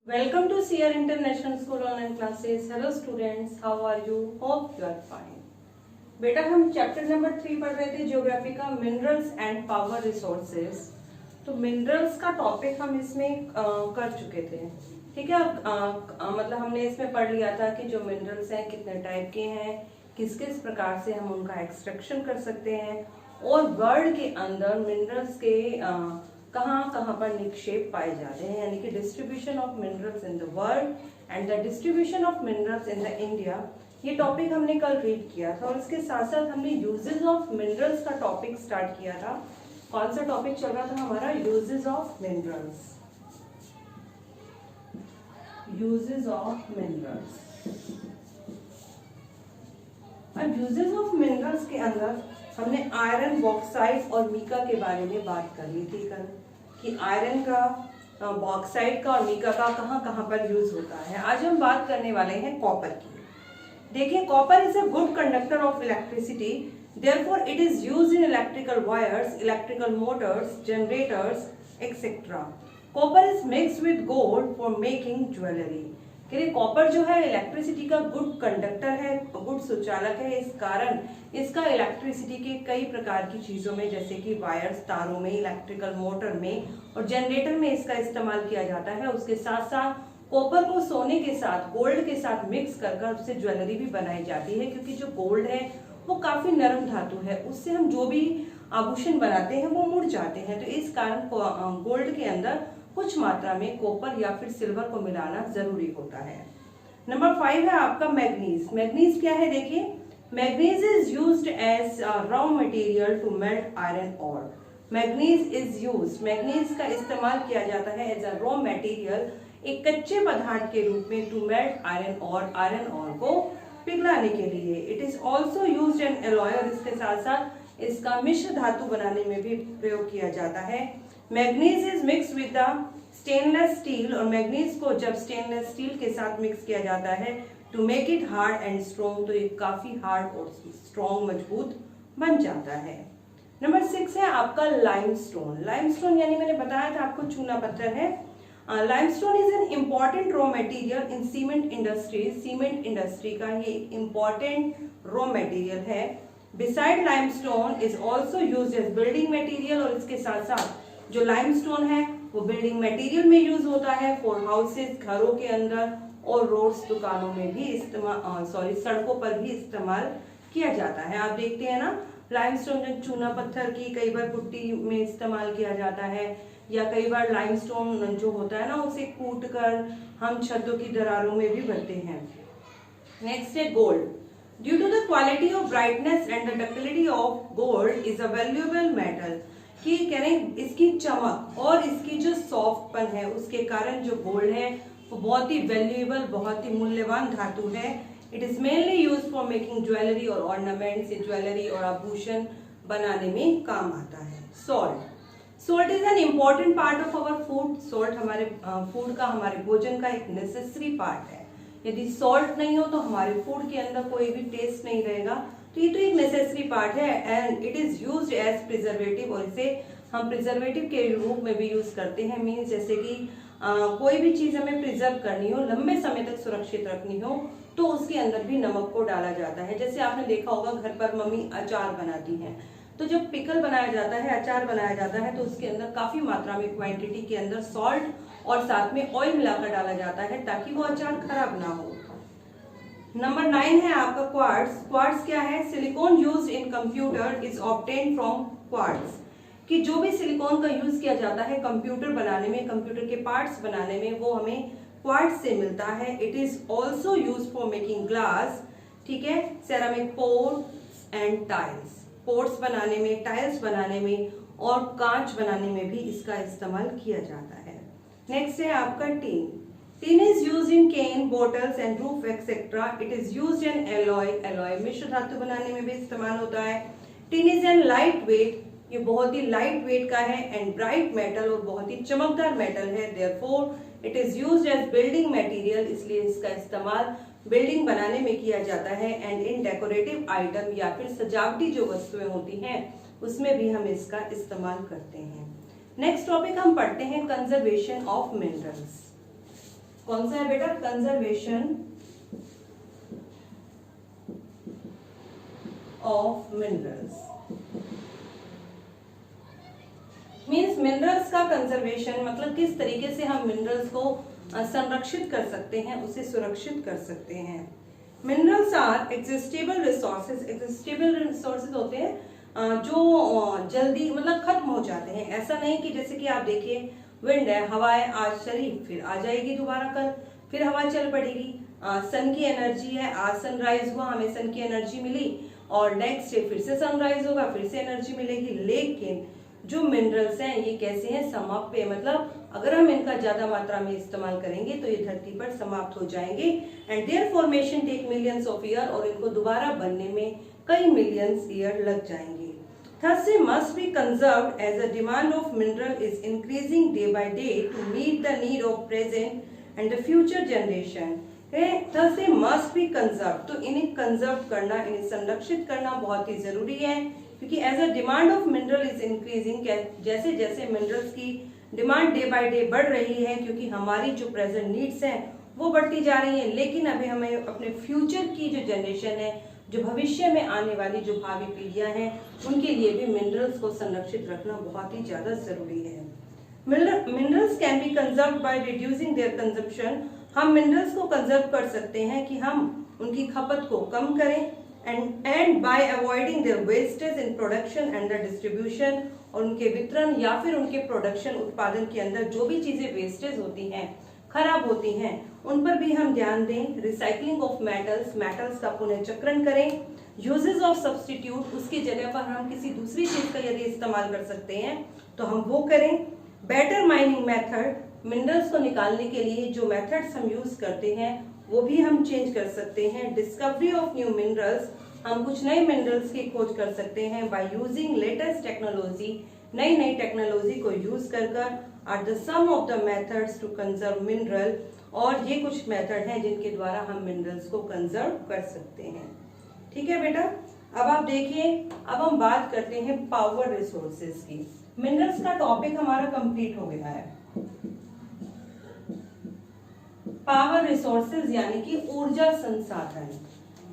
Welcome to CR International School online classes. Hello students, how are you? Hope you are fine. बेटा हम chapter number 3 पढ़ रहे थे geography का, minerals and power resources. तो minerals का टॉपिक हम इसमें कर चुके थे, ठीक है। मतलब हमने इसमें पढ़ लिया था कि जो मिनरल्स हैं कितने टाइप के हैं, किस किस प्रकार से हम उनका एक्सट्रैक्शन कर सकते हैं, और वर्ल्ड के अंदर मिनरल्स के कहाँ कहाँ पर निक्षेप पाए जाते हैं, यानी कि distribution of minerals in the world and the distribution of minerals in the India. ये टॉपिक हमने कल रीड किया था, और इसके साथ साथ हमने यूजेस ऑफ मिनरल्स का टॉपिक स्टार्ट किया था। कौन सा टॉपिक चल रहा था हमारा? Uses of minerals. Uses of minerals. अब यूजेस ऑफ मिनरल्स के अंदर हमने आयरन, बॉक्साइट और मीका के बारे में बात कर ली थी कल, कि आयरन का, बॉक्साइट का और मीका का कहाँ कहाँ पर यूज होता है। आज हम बात करने वाले हैं कॉपर की। देखिए, copper is a good conductor of electricity, therefore it is used in electrical wires, electrical Motors, generators etcetera. Copper is mixed with gold for making jewellery. Copper जो है इलेक्ट्रिसिटी का गुड कंडक्टर है, good सुचालक है। इस कारण इसका electricity के कई प्रकार की चीजों में, जैसे कि वायर्स, तारों में, इलेक्ट्रिकल मोटर में और जनरेटर में इसका इस्तेमाल किया जाता है। उसके साथ साथ कॉपर को सोने के साथ, गोल्ड के साथ मिक्स कर उससे ज्वेलरी भी बनाई जाती है, क्योंकि जो गोल्ड है वो काफी नरम धातु है, उससे हम जो भी आभूषण बनाते हैं वो मुड़ जाते हैं। तो इस कारण गोल्ड के अंदर कुछ मात्रा में कॉपर या फिर सिल्वर को मिलाना जरूरी होता है। नंबर 5 है आपका मैग्नीज। मैग्नीज क्या है? देखिए, manganese is used as raw material to melt iron ore. Manganese is used, manganese का इस्तेमाल किया जाता है एज अ रॉ मटेरियल, एक कच्चे पदार्थ के रूप में, to melt iron ore, iron ore को पिघलाने के लिए। It is also used in alloy, और इसके साथ साथ इसका मिश्र धातु बनाने में भी प्रयोग किया जाता है। Manganese is mix with the stainless steel, और मैग्नीज को जब स्टेनलेस स्टील के साथ मिक्स किया जाता है to make it hard and strong, तो ये काफी हार्ड और स्ट्रॉन्ग, मजबूत बन जाता है। नंबर 6 है आपका लाइमस्टोन। लाइमस्टोन यानी मैंने बताया था आपको चूना पत्थर है। Limestone is an important raw material in cement industry. Cement industry का ये इम्पॉर्टेंट रॉ मटेरियल है। Beside limestone is also used as building material, और इसके साथ साथ जो लाइमस्टोन है वो बिल्डिंग मटेरियल में यूज होता है, फॉर हाउसेस, घरों के अंदर, और रोड्स, दुकानों में भी इस्तेमाल, सड़कों पर भी इस्तेमाल किया जाता है। आप देखते हैं ना, लाइमस्टोन जो चूना पत्थर की कई बार पुट्टी में इस्तेमाल किया जाता है, या कई बार लाइमस्टोन जो होता है ना उसे कूट कर हम छतों की दरारों में भी भरते हैं। नेक्स्ट है gold. Due to the quality of brightness and the ductility of gold is a valuable metal, कि कह रहे इसकी चमक और इसकी जो सॉफ्टपन है उसके कारण जो गोल्ड है वो बहुत ही वैल्यूएबल, बहुत ही मूल्यवान धातु है। It is mainly use for making jewellery और ऑर्नामेंट्स, ज्वेलरी और आभूषण बनाने में काम आता है। Salt. Salt is an important part of our food. Salt हमारे फूड का, हमारे भोजन का एक नेसेसरी पार्ट है। यदि सॉल्ट नहीं हो तो हमारे फूड के अंदर कोई भी टेस्ट नहीं रहेगा, तो ये तो एक नेसेसरी पार्ट है। And it is used as preservative, और इसे हम प्रिजर्वेटिव के रूप में भी यूज करते हैं। मीन्स जैसे कि कोई भी चीज हमें प्रिजर्व करनी हो, लंबे समय तक सुरक्षित रखनी हो, तो उसके अंदर भी नमक को डाला जाता है। जैसे आपने देखा होगा घर पर मम्मी अचार बनाती हैं, तो जब पिकल बनाया जाता है, अचार बनाया जाता है, तो उसके अंदर काफी मात्रा में, क्वांटिटी के अंदर सॉल्ट और साथ में ऑयल मिलाकर डाला जाता है, ताकि वो अचार खराब ना हो। नंबर 9 है आपका क्वार्ट्ज। क्वार्ट्ज क्या है? Silicon used in computer is obtained from quartz, कि जो भी सिलिकॉन का यूज किया जाता है कंप्यूटर बनाने में, कंप्यूटर के पार्ट्स बनाने में, वो हमें क्वार्ट्ज से मिलता है। It is also use for making glass, ठीक है, ceramic ports and tiles. Ports बनाने में, टाइल्स बनाने में और कांच बनाने में भी इसका इस्तेमाल किया जाता है। नेक्स्ट है आपका tin. Tin is used in can, bottles and roof etcetera. It is used in alloy. Alloy मिश्र धातु बनाने में भी इस्तेमाल होता है। Tin is an light weight, ये बहुत ही लाइट वेट का है, एंड ब्राइट मेटल, और बहुत ही चमकदार मेटल है। Therefore it is used as building material, इसलिए इसका इस्तेमाल बिल्डिंग बनाने में किया जाता है। एंड इन डेकोरेटिव आइटम, या फिर सजावटी जो वस्तुएं होती हैं उसमें भी हम इसका इस्तेमाल करते हैं। नेक्स्ट टॉपिक हम पढ़ते हैं कंजर्वेशन ऑफ मिनरल्स। कौन सा है बेटा? Conservation of minerals. Means minerals का कंजर्वेशन मतलब किस तरीके से हम मिनरल्स को संरक्षित कर सकते हैं, उसे सुरक्षित कर सकते हैं। Minerals are exhaustible resources. Exhaustible resources होते हैं जो जल्दी मतलब खत्म हो जाते हैं। ऐसा नहीं कि जैसे कि आप देखिए विंड है, हवा है, आज चली फिर आ जाएगी दोबारा कल, फिर हवा चल पड़ेगी। सन की एनर्जी है, आज सनराइज हुआ, हमें सन की एनर्जी मिली और नेक्स्ट डे फिर से सनराइज होगा, फिर से एनर्जी मिलेगी। लेकिन जो मिनरल्स हैं ये कैसे हैं? समाप्य, मतलब अगर हम इनका ज्यादा मात्रा में इस्तेमाल करेंगे तो ये धरती पर समाप्त हो जाएंगे and their formation take millions of year, और इनको दोबारा बनने में कई मिलियंस ईयर लग जाएंगे। Thus they must be conserved as the demand of mineral is increasing day by day to meet the need of present and the future generation. Thus they must be conserved. तो इन्हें conserve करना, इन्हें संरक्षित करना बहुत ही जरूरी है, क्योंकि as a demand of mineral is increasing, जैसे जैसे मिनरल्स की डिमांड डे बाय डे बढ़ रही है, क्योंकि हमारी जो प्रेजेंट नीड्स हैं वो बढ़ती जा रही है, लेकिन अभी हमें अपने फ्यूचर की जो जनरेशन है, जो भविष्य में आने वाली जो भावी पीढ़ियां हैं, उनके लिए भी मिनरल्स को संरक्षित रखना बहुत ही ज्यादा जरूरी है। Minerals can be conserve by reducing there consumption. हम मिनरल्स को कंजर्व कर सकते हैं कि हम उनकी खपत को कम करें and by avoiding their wastage in production and the distribution, और उनके वितरण या फिर उनके प्रोडक्शन उत्पादन के अंदर जो भी चीजें वेस्टेज होती हैं, खराब होती हैं, उन पर भी हम ध्यान दें। रिसाइकलिंग ऑफ मेटल्स, मेटल्स का पुनर्चक्रण करें। यूजेस ऑफ सब्स्टिट्यूट, उसकी जगह पर हम किसी दूसरी चीज का यदि इस्तेमाल कर सकते हैं तो हम वो करें। बेटर माइनिंग मेथड, मिनरल्स को निकालने के लिए जो मेथड्स हम यूज करते हैं वो भी हम चेंज कर सकते हैं। डिस्कवरी ऑफ न्यू मिनरल्स, हम कुछ नए मिनरल्स की खोज कर सकते हैं बाय यूजिंग लेटेस्ट टेक्नोलॉजी, नई नई टेक्नोलॉजी को यूज कर are the some of the methods to conserve mineral, और ये कुछ मेथड हैं जिनके द्वारा हम मिनरल्स को कंजर्व कर सकते हैं। ठीक है बेटा, अब आप देखिए, अब हम बात करते हैं पावर रिसोर्सेज की। मिनरल्स का टॉपिक हमारा कंप्लीट हो गया है। पावर रिसोर्सेज यानी कि ऊर्जा संसाधन।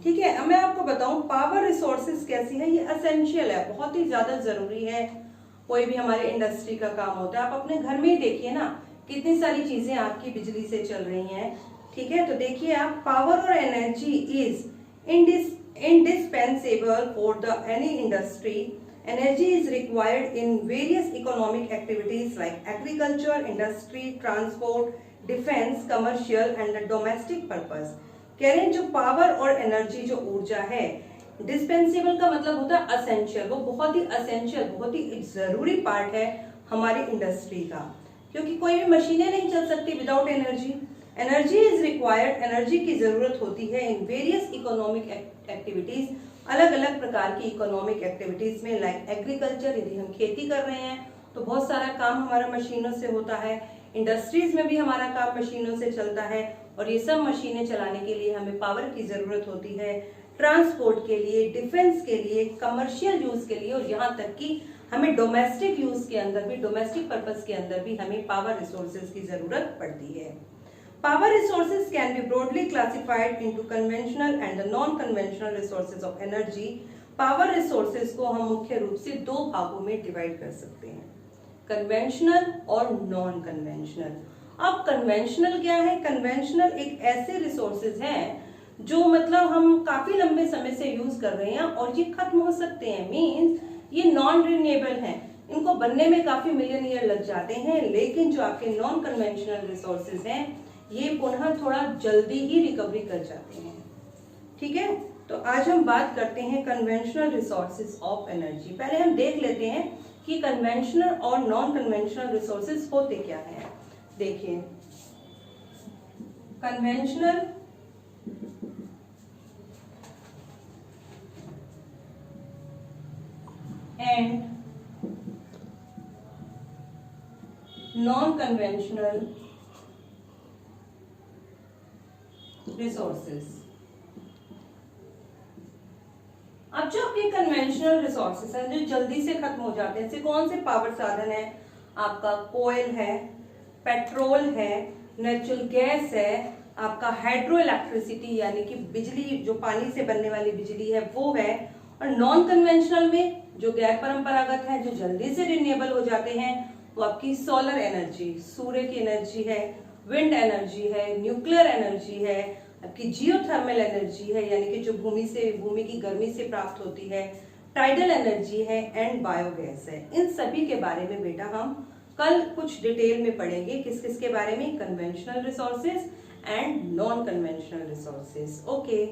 ठीक है, अब मैं आपको बताऊं पावर रिसोर्सेज कैसी है। ये एसेंशियल है, बहुत ही ज्यादा जरूरी है। कोई भी हमारे इंडस्ट्री का काम होता है, आप अपने घर में ही देखिए ना, कितनी सारी चीजें आपकी बिजली से चल रही हैं। ठीक है, तो देखिए आप, पावर और energy is indispensable for any industry. Energy is required in various economic activities like agriculture, industry, transport, defense, commercial and the domestic purpose. कह रहे हैं जो पावर और एनर्जी, जो ऊर्जा है, डिस्पेंसेबल का मतलब होता है असेंशियल, वो बहुत ही असेंशियल, बहुत ही जरूरी पार्ट है हमारी इंडस्ट्री का, क्योंकि कोई भी मशीनें नहीं चल सकती without energy. Energy is required, energy की जरूरत होती है इन वेरियस इकोनॉमिक एक्टिविटीज, अलग अलग प्रकार की इकोनॉमिक एक्टिविटीज में, लाइक एग्रीकल्चर, यदि हम खेती कर रहे हैं तो बहुत सारा काम हमारा मशीनों से होता है। इंडस्ट्रीज में भी हमारा काम मशीनों से चलता है, और ये सब मशीनें चलाने के लिए हमें पावर की जरूरत होती है। ट्रांसपोर्ट के लिए, डिफेंस के लिए, कमर्शियल यूज के लिए, और यहाँ तक कि हमें डोमेस्टिक यूज के अंदर भी, डोमेस्टिक पर्पस के अंदर भी हमें पावर रिसोर्सेज की जरूरत पड़ती है। Power resources can be broadly classified into conventional and the non-conventional resources of energy. Power resources को हम मुख्य रूप से दो भागों में डिवाइड कर सकते हैं, कन्वेंशनल और नॉन कन्वेंशनल। अब कन्वेंशनल क्या है? कन्वेंशनल एक ऐसे रिसोर्सेज हैं जो मतलब हम काफी लंबे समय से यूज कर रहे हैं और ये खत्म हो सकते हैं, मीन्स ये नॉन रिन्यूएबल हैं, इनको बनने में काफी मिलियन ईयर लग जाते हैं। लेकिन जो आपके नॉन कन्वेंशनल रिसोर्सेज हैं ये पुनः थोड़ा जल्दी ही रिकवरी कर जाते हैं। ठीक है, तो आज हम बात करते हैं कन्वेंशनल रिसोर्सेज ऑफ एनर्जी। पहले हम देख लेते हैं कि कन्वेंशनल और नॉन कन्वेंशनल रिसोर्सेज होते क्या हैं। देखिए, conventional and non conventional resources. अब जो आपके कन्वेंशनल रिसोर्सेज हैं जो जल्दी से खत्म हो जाते हैं, जैसे कौन से पावर साधन है? आपका कोयल है, पेट्रोल है, नेचुरल गैस है, आपका हाइड्रो इलेक्ट्रिसिटी यानी कि बिजली जो पानी से बनने वाली बिजली है वो है, और नॉन कन्वेंशनल में जो गैर परंपरागत है, जो जल्दी से रिन्यूएबल हो जाते हैं, वो आपकी सोलर एनर्जी, सूर्य की एनर्जी है, विंड एनर्जी है, न्यूक्लियर एनर्जी है, आपकी जियोथर्मल एनर्जी है यानी कि जो भूमि की गर्मी से प्राप्त होती है, टाइडल एनर्जी है एंड बायोगैस है। इन सभी के बारे में बेटा हम कल कुछ डिटेल में पढ़ेंगे, किस किस के बारे में, conventional resources and non conventional resources. Okay.